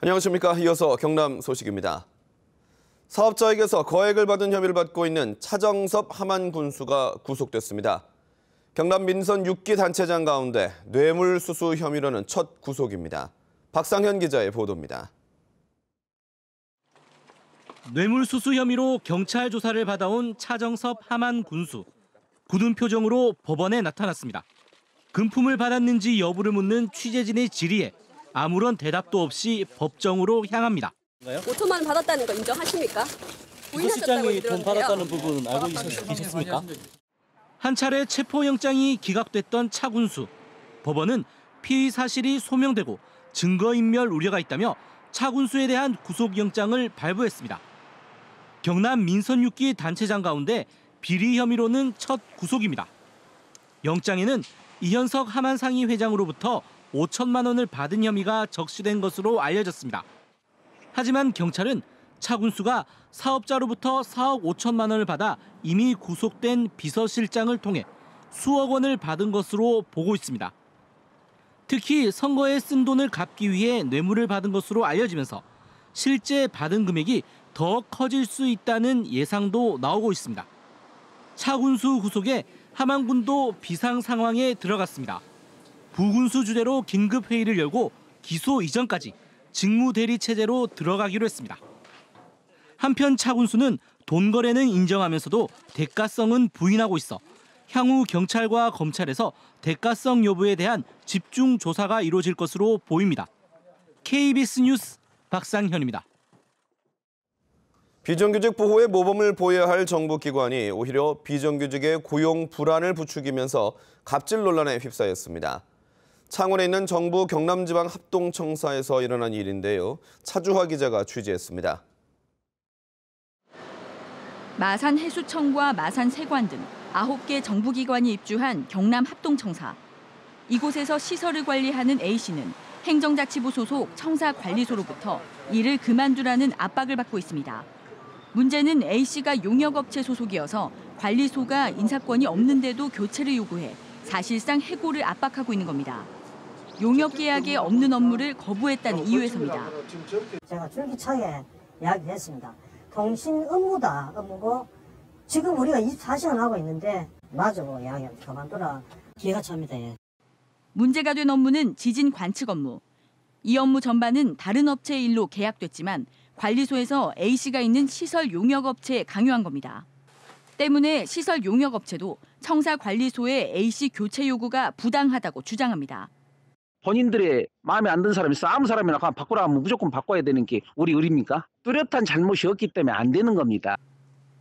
안녕하십니까. 이어서 경남 소식입니다. 사업자에게서 거액을 받은 혐의를 받고 있는 차정섭 함안 군수가 구속됐습니다. 경남 민선 6기 단체장 가운데 뇌물수수 혐의로는 첫 구속입니다. 박상현 기자의 보도입니다. 뇌물수수 혐의로 경찰 조사를 받아온 차정섭 함안 군수. 굳은 표정으로 법원에 나타났습니다. 금품을 받았는지 여부를 묻는 취재진의 질의에 아무런 대답도 없이 법정으로 향합니다. 5천만 원 받았다는 거 인정하십니까? 비서실장이 돈 받았다는 부분 알고 계셨습니까? 한 차례 체포영장이 기각됐던 차 군수. 법원은 피의 사실이 소명되고 증거인멸 우려가 있다며 차 군수에 대한 구속영장을 발부했습니다. 경남 민선 6기 단체장 가운데 비리 혐의로는 첫 구속입니다. 영장에는 이현석 함안상의 회장으로부터 5천만 원을 받은 혐의가 적시된 것으로 알려졌습니다. 하지만 경찰은 차 군수가 사업자로부터 4억 5천만 원을 받아 이미 구속된 비서실장을 통해 수억 원을 받은 것으로 보고 있습니다. 특히 선거에 쓴 돈을 갚기 위해 뇌물을 받은 것으로 알려지면서 실제 받은 금액이 더 커질 수 있다는 예상도 나오고 있습니다. 차 군수 구속에 함안군도 비상 상황에 들어갔습니다. 부군수 주재로 긴급 회의를 열고 기소 이전까지 직무 대리 체제로 들어가기로 했습니다. 한편 차 군수는 돈 거래는 인정하면서도 대가성은 부인하고 있어 향후 경찰과 검찰에서 대가성 여부에 대한 집중 조사가 이루어질 것으로 보입니다. KBS 뉴스 박상현입니다. 비정규직 보호에 모범을 보여야 할 정부기관이 오히려 비정규직의 고용 불안을 부추기면서 갑질 논란에 휩싸였습니다. 창원에 있는 정부 경남지방합동청사에서 일어난 일인데요. 차주화 기자가 취재했습니다. 마산해수청과 마산세관 등 9개 정부기관이 입주한 경남합동청사. 이곳에서 시설을 관리하는 A씨는 행정자치부 소속 청사관리소로부터 일을 그만두라는 압박을 받고 있습니다. 문제는 A씨가 용역업체 소속이어서 관리소가 인사권이 없는데도 교체를 요구해 사실상 해고를 압박하고 있는 겁니다. 용역 계약에 없는 업무를 거부했다는 이유에서입니다. 제가 줄기차게 이야기했습니다. 통신 업무다, 업무고 지금 우리가 24시간 하고 있는데 맞아, 이야기합니다. 그만둬라. 기회가 찹니다. 예. 문제가 된 업무는 지진 관측 업무. 이 업무 전반은 다른 업체의 일로 계약됐지만 관리소에서 A씨가 있는 시설 용역업체에 강요한 겁니다. 때문에 시설 용역업체도 청사관리소의 A씨 교체 요구가 부당하다고 주장합니다. 본인들의 마음에 안 드는 사람이 있어 아무 사람이나 바꾸라 하면 무조건 바꿔야 되는 게 우리 의리입니까? 뚜렷한 잘못이 없기 때문에 안 되는 겁니다.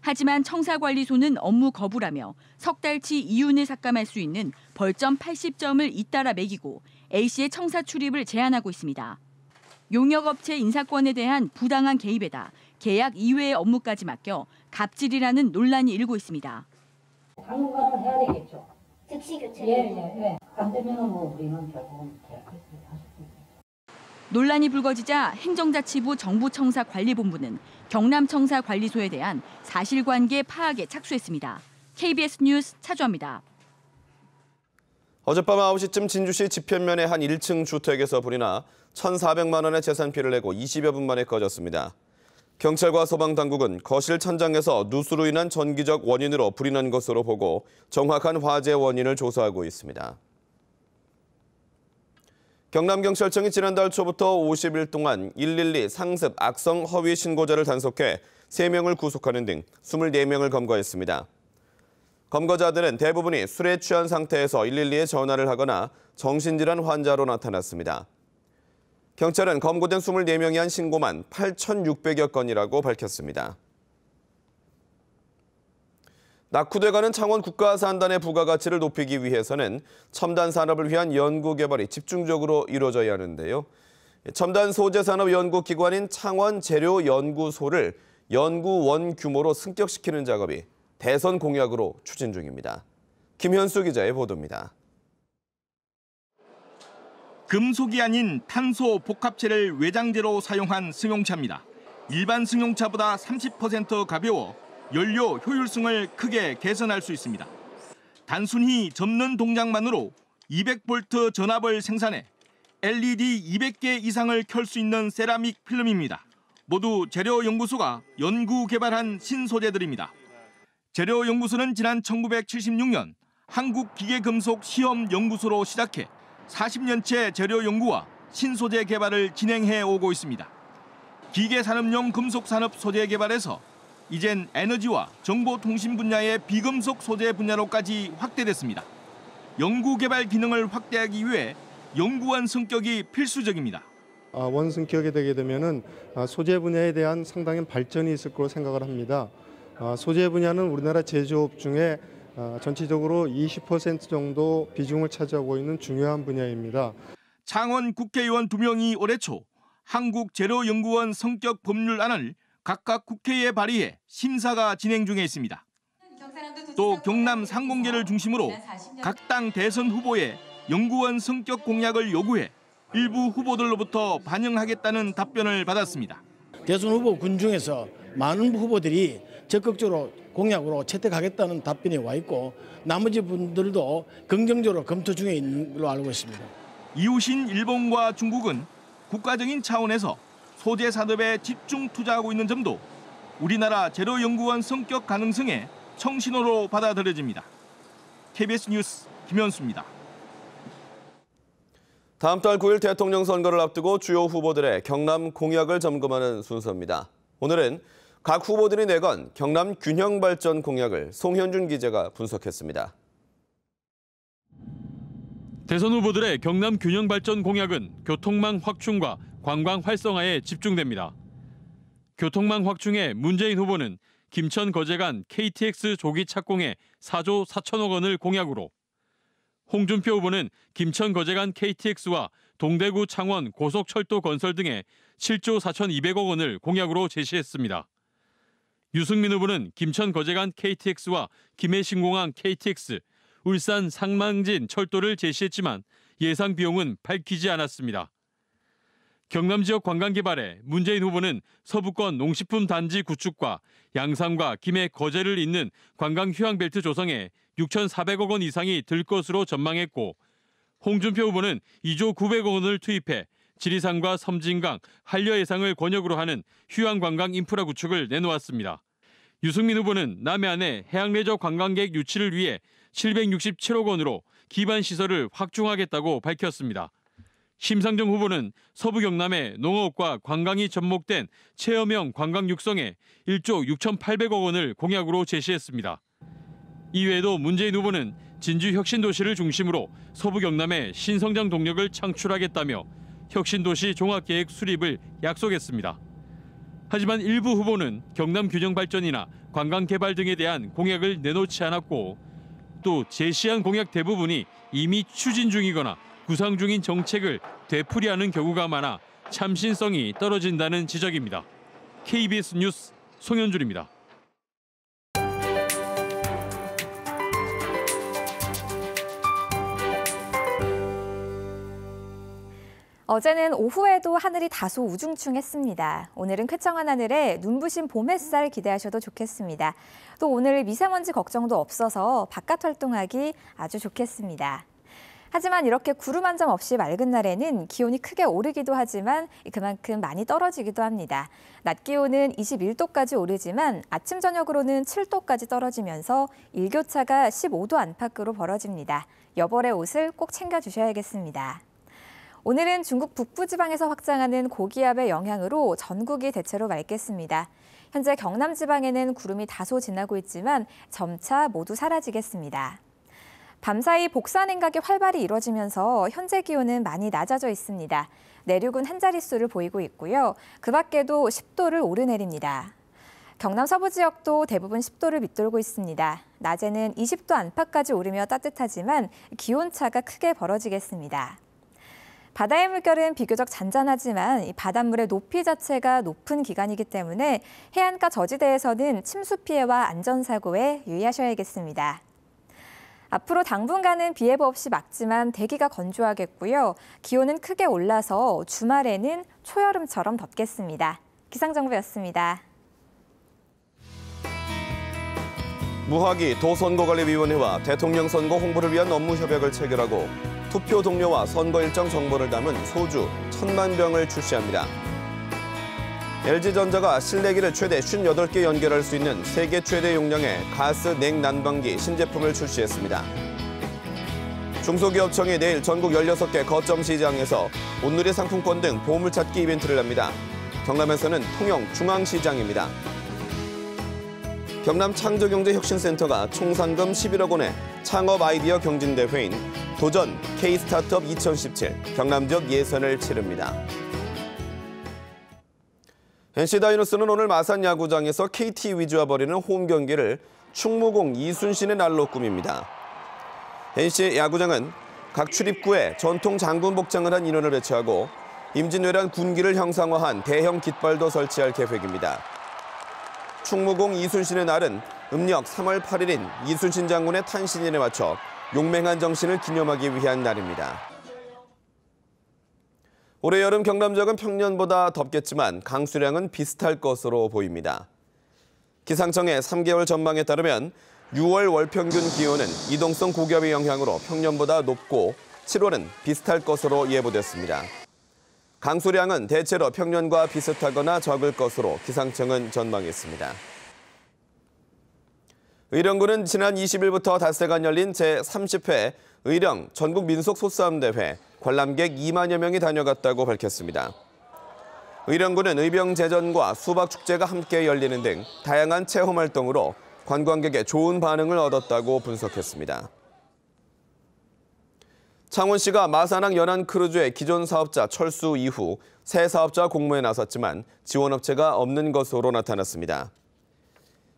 하지만 청사관리소는 업무 거부라며 석 달치 이윤을 삭감할 수 있는 벌점 80점을 잇따라 매기고 A씨의 청사 출입을 제한하고 있습니다. 용역업체 인사권에 대한 부당한 개입에다 계약 이외의 업무까지 맡겨 갑질이라는 논란이 일고 있습니다. 당분간은 해야 되겠죠. 즉시 교체. 예. 안 되면 뭐 우리는 결국은 논란이 불거지자 행정자치부 정부청사관리본부는 경남청사관리소에 대한 사실관계 파악에 착수했습니다. KBS 뉴스 차주화입니다. 어젯밤 9시쯤 진주시 지편면의 한 1층 주택에서 불이 나 1,400만 원의 재산 피해를 내고 20여 분 만에 꺼졌습니다. 경찰과 소방당국은 거실 천장에서 누수로 인한 전기적 원인으로 불이 난 것으로 보고 정확한 화재 원인을 조사하고 있습니다. 경남경찰청이 지난달 초부터 50일 동안 112 상습 악성 허위 신고자를 단속해 3명을 구속하는 등 24명을 검거했습니다. 검거자들은 대부분이 술에 취한 상태에서 112에 전화를 하거나 정신질환 환자로 나타났습니다. 경찰은 검거된 24명이 한 신고만 8,600여 건이라고 밝혔습니다. 낙후돼가는 창원 국가산단의 부가가치를 높이기 위해서는 첨단 산업을 위한 연구 개발이 집중적으로 이루어져야 하는데요. 첨단 소재 산업 연구기관인 창원재료연구소를 연구원 규모로 승격시키는 작업이 대선 공약으로 추진 중입니다. 김현수 기자의 보도입니다. 금속이 아닌 탄소 복합체를 외장재로 사용한 승용차입니다. 일반 승용차보다 30% 가벼워 연료 효율성을 크게 개선할 수 있습니다. 단순히 접는 동작만으로 200V 전압을 생산해 LED 200개 이상을 켤 수 있는 세라믹 필름입니다. 모두 재료연구소가 연구 개발한 신소재들입니다. 재료연구소는 지난 1976년 한국기계금속시험연구소로 시작해 40년째 재료 연구와 신소재 개발을 진행해 오고 있습니다. 기계산업용 금속산업 소재 개발에서 이젠 에너지와 정보통신 분야의 비금속 소재 분야로까지 확대됐습니다. 연구개발 기능을 확대하기 위해 연구원 성격이 필수적입니다. 원 성격이 되게 되면은 소재 분야에 대한 상당한 발전이 있을 거로 생각을 합니다. 소재 분야는 우리나라 제조업 중에 전체적으로 20% 정도 비중을 차지하고 있는 중요한 분야입니다. 창원 국회의원 2명이 올해 초 한국재료연구원 성격 법률안을 각각 국회에 발의해 심사가 진행 중에 있습니다. 또 경남 상공계를 중심으로 각 당 대선 후보에 연구원 성격 공약을 요구해 일부 후보들로부터 반영하겠다는 답변을 받았습니다. 대선 후보군 중에서 많은 후보들이 적극적으로 공약으로 채택하겠다는 답변이 와 있고 나머지 분들도 긍정적으로 검토 중에 있는 걸로 알고 있습니다. 이웃인 일본과 중국은 국가적인 차원에서 소재 산업에 집중 투자하고 있는 점도 우리나라 재료연구원 성격 가능성의 청신호로 받아들여집니다. KBS 뉴스 김현수입니다. 다음 달 9일 대통령 선거를 앞두고 주요 후보들의 경남 공약을 점검하는 순서입니다. 오늘은 각 후보들이 내건 경남 균형 발전 공약을 송현준 기자가 분석했습니다. 대선 후보들의 경남 균형 발전 공약은 교통망 확충과 관광 활성화에 집중됩니다. 교통망 확충에 문재인 후보는 김천 거제 간 KTX 조기 착공에 4조 4천억 원을 공약으로, 홍준표 후보는 김천 거제 간 KTX와 동대구 창원 고속철도 건설 등에 7조 4,200억 원을 공약으로 제시했습니다. 유승민 후보는 김천 거제 간 KTX와 김해신공항 KTX, 울산 상망진 철도를 제시했지만 예상 비용은 밝히지 않았습니다. 경남 지역 관광 개발에 문재인 후보는 서부권 농식품 단지 구축과 양산과 김해 거제를 잇는 관광 휴양벨트 조성에 6,400억 원 이상이 들 것으로 전망했고, 홍준표 후보는 2조 900억 원을 투입해 지리산과 섬진강, 한려해상을 권역으로 하는 휴양관광 인프라 구축을 내놓았습니다. 유승민 후보는 남해안의 해양레저 관광객 유치를 위해 767억 원으로 기반시설을 확충하겠다고 밝혔습니다. 심상정 후보는 서부 경남의 농업과 관광이 접목된 체험형 관광 육성에 1조 6,800억 원을 공약으로 제시했습니다. 이외에도 문재인 후보는 진주 혁신도시를 중심으로 서부 경남의 신성장 동력을 창출하겠다며 혁신도시 종합계획 수립을 약속했습니다. 하지만 일부 후보는 경남 균형 발전이나 관광 개발 등에 대한 공약을 내놓지 않았고, 또 제시한 공약 대부분이 이미 추진 중이거나 구상 중인 정책을 되풀이하는 경우가 많아 참신성이 떨어진다는 지적입니다. KBS 뉴스 송현준입니다. 어제는 오후에도 하늘이 다소 우중충했습니다. 오늘은 쾌청한 하늘에 눈부신 봄 햇살 기대하셔도 좋겠습니다. 또 오늘 미세먼지 걱정도 없어서 바깥 활동하기 아주 좋겠습니다. 하지만 이렇게 구름 한 점 없이 맑은 날에는 기온이 크게 오르기도 하지만 그만큼 많이 떨어지기도 합니다. 낮 기온은 21도까지 오르지만 아침 저녁으로는 7도까지 떨어지면서 일교차가 15도 안팎으로 벌어집니다. 여벌의 옷을 꼭 챙겨주셔야겠습니다. 오늘은 중국 북부지방에서 확장하는 고기압의 영향으로 전국이 대체로 맑겠습니다. 현재 경남 지방에는 구름이 다소 지나고 있지만 점차 모두 사라지겠습니다. 밤사이 복사 냉각이 활발히 이뤄지면서 현재 기온은 많이 낮아져 있습니다. 내륙은 한 자릿수를 보이고 있고요. 그 밖에도 10도를 오르내립니다. 경남 서부 지역도 대부분 10도를 밑돌고 있습니다. 낮에는 20도 안팎까지 오르며 따뜻하지만 기온차가 크게 벌어지겠습니다. 바다의 물결은 비교적 잔잔하지만 이 바닷물의 높이 자체가 높은 기간이기 때문에 해안가 저지대에서는 침수 피해와 안전사고에 유의하셔야겠습니다. 앞으로 당분간은 비 예보 없이 맑지만 대기가 건조하겠고요. 기온은 크게 올라서 주말에는 초여름처럼 덥겠습니다. 기상정보였습니다. 무학이 도선거관리위원회와 대통령 선거 홍보를 위한 업무 협약을 체결하고 투표 동료와 선거 일정 정보를 담은 소주 1000만 병을 출시합니다. LG전자가 실내기를 최대 58개 연결할 수 있는 세계 최대 용량의 가스 냉난방기 신제품을 출시했습니다. 중소기업청이 내일 전국 16개 거점 시장에서 온누리 상품권 등 보물찾기 이벤트를 합니다. 경남에서는 통영 중앙시장입니다. 경남 창조경제혁신센터가 총 상금 11억 원의 창업 아이디어 경진대회인 도전 K-스타트업 2017 경남 지역 예선을 치릅니다. NC 다이노스는 오늘 마산 야구장에서 KT 위즈와 벌이는 홈 경기를 충무공 이순신의 날로 꾸밉니다. NC 야구장은 각 출입구에 전통 장군 복장을 한 인원을 배치하고 임진왜란 군기를 형상화한 대형 깃발도 설치할 계획입니다. 충무공 이순신의 날은 음력 3월 8일인 이순신 장군의 탄신일에 맞춰 용맹한 정신을 기념하기 위한 날입니다. 올해 여름 경남 지역은 평년보다 덥겠지만 강수량은 비슷할 것으로 보입니다. 기상청의 3개월 전망에 따르면 6월 월평균 기온은 이동성 고기압의 영향으로 평년보다 높고 7월은 비슷할 것으로 예보됐습니다. 강수량은 대체로 평년과 비슷하거나 적을 것으로 기상청은 전망했습니다. 의령군은 지난 20일부터 닷새간 열린 제30회 의령 전국 민속 소싸움 대회 관람객 2만여 명이 다녀갔다고 밝혔습니다. 의령군은 의병제전과 수박축제가 함께 열리는 등 다양한 체험 활동으로 관광객의 좋은 반응을 얻었다고 분석했습니다. 창원시가 마산항 연안크루즈의 기존 사업자 철수 이후 새 사업자 공모에 나섰지만 지원업체가 없는 것으로 나타났습니다.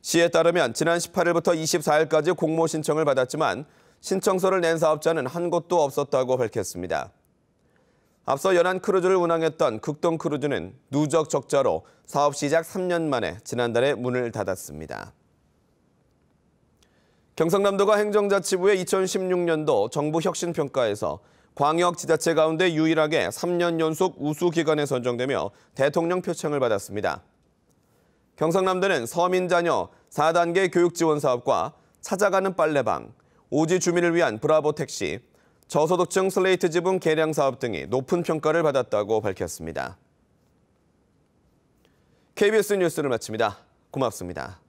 시에 따르면 지난 18일부터 24일까지 공모 신청을 받았지만 신청서를 낸 사업자는 한 곳도 없었다고 밝혔습니다. 앞서 연안크루즈를 운항했던 극동크루즈는 누적 적자로 사업 시작 3년 만에 지난달에 문을 닫았습니다. 경상남도가 행정자치부의 2016년도 정부혁신평가에서 광역지자체 가운데 유일하게 3년 연속 우수기관에 선정되며 대통령 표창을 받았습니다. 경상남도는 서민자녀 4단계 교육지원사업과 찾아가는 빨래방, 오지 주민을 위한 브라보 택시, 저소득층 슬레이트 지붕 개량 사업 등이 높은 평가를 받았다고 밝혔습니다. KBS 뉴스를 마칩니다. 고맙습니다.